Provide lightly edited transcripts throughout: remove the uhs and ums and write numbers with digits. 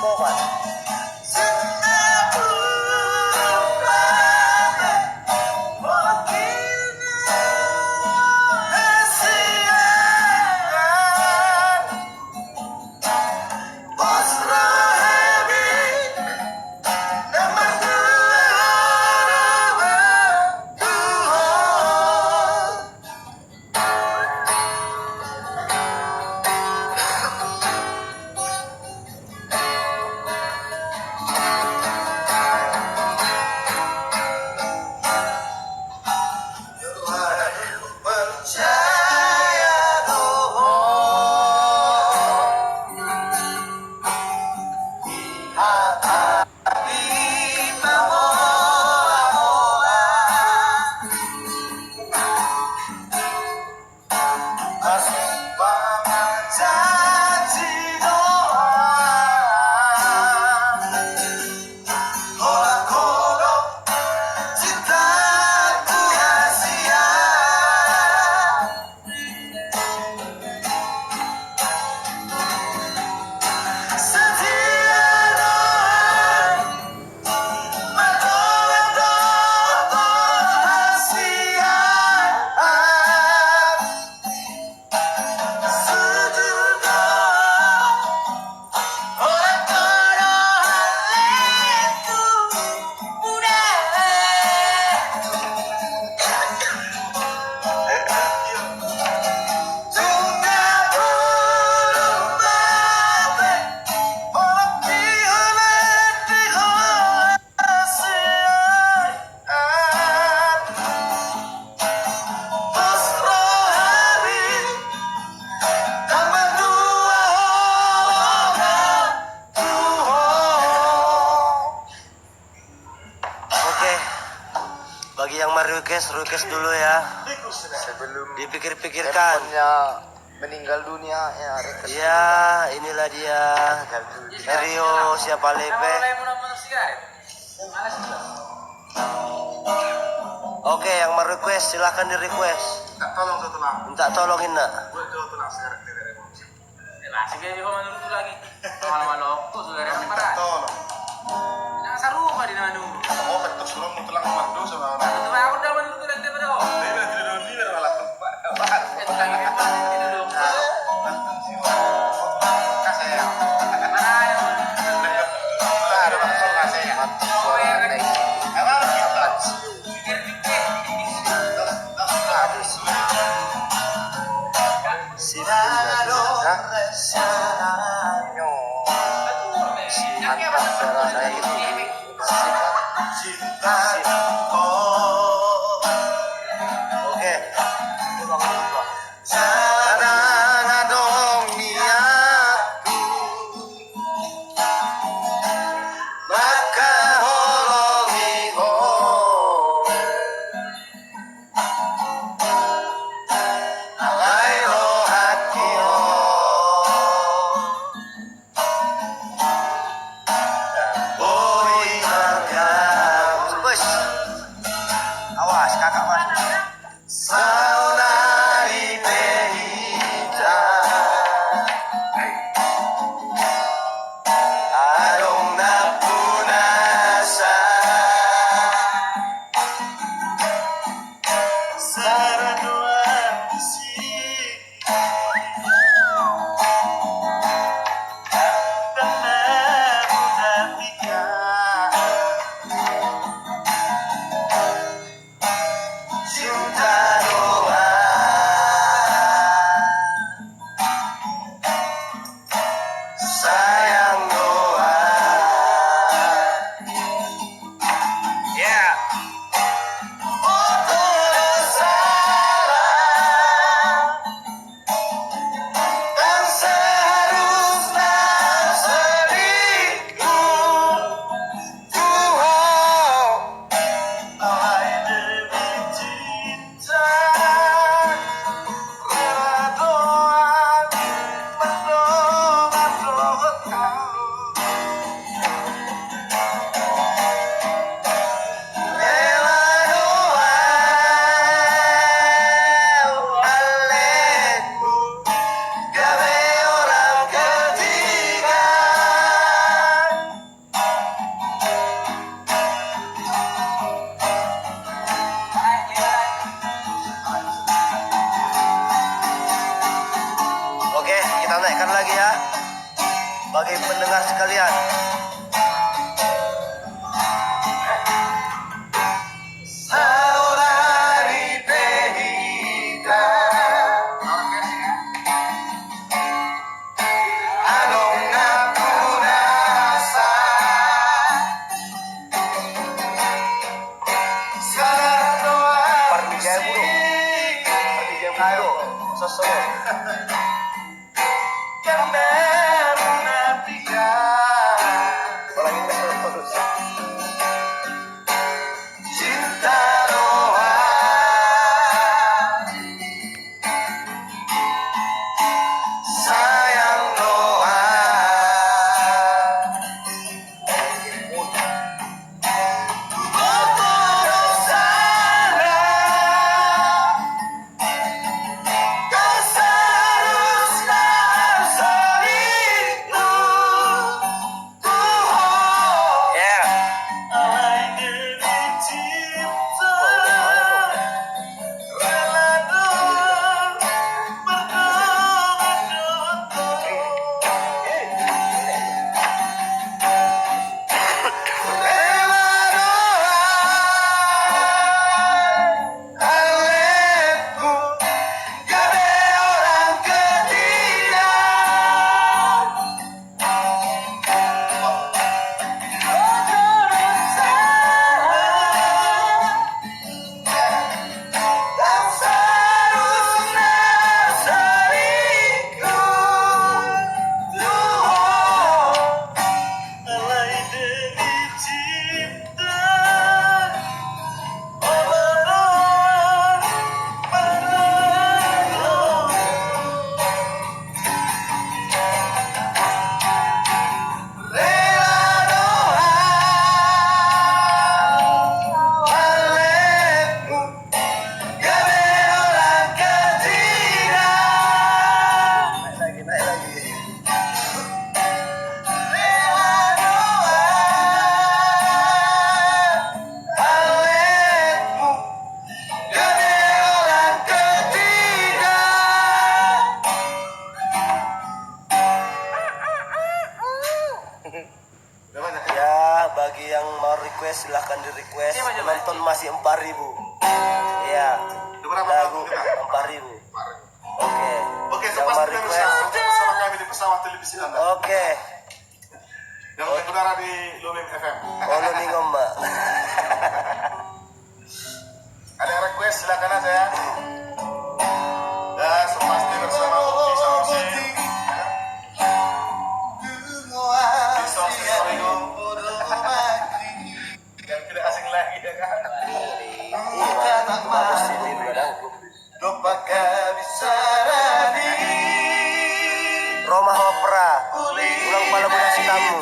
Moman. Bagi yang mau request dulu ya. Sebelum Dipikir-pikirkan. handphonenya meninggal dunia ya request. Ya, inilah dia. Rio siapa lepe. Oke, yang mau request silahkan di request. Tolong satu lang. Minta tolongin nak. Buat satu lang sekarang tidak ada. Sige, di ko manunod lagi. Malam-malam ko, sudah ada parah. Tolong. Nasa rumah di naman dulu. Oh, betul suruh mutu lang mandu sama orang. Ito ba ako daw manunod lagi daripada ko? Dia tidak dia malah bahan. Ito lagi may mga tinulog. Kasih ya. Maraya naman. Baru masuk kasih ya. Emang kita. Oke. Sarang adong niatku maka holongi alai lo hati boy marga. Bos. Oke, kita naikkan lagi ya. Bagi pendengar sekalian. Ya, bagi yang mau request silahkan di request. Penonton masih 4.000. Ya, lagu 4.000. Oke. Oke, Yang lepas mau kita request. bersama kami di pesawat televisi Anda. Oke. Yang mengudara di Lulim FM. Ono nih ngomba. Ada yang request silakan aja ya. Dan sepasti bersama Bukti Sanusi. Yang tidak asing lagi ya kan. Bagus ini kadang. Roma Opera. Ulang malam muda tamu.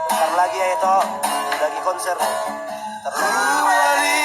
Bentar lagi ya itu lagi konser. Bentar lagi.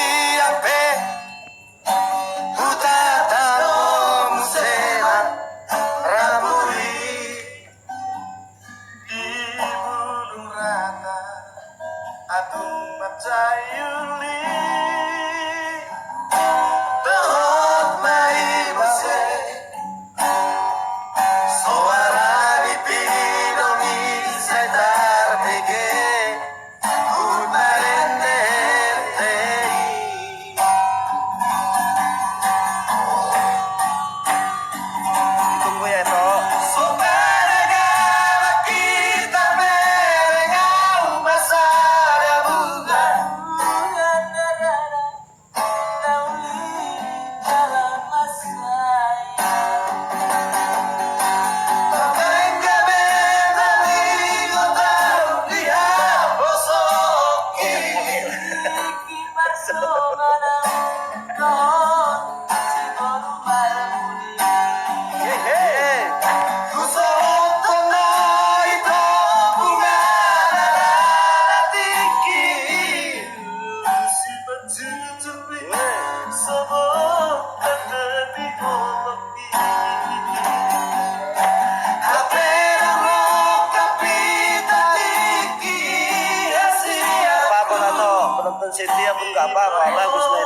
apa-apa, bagus lah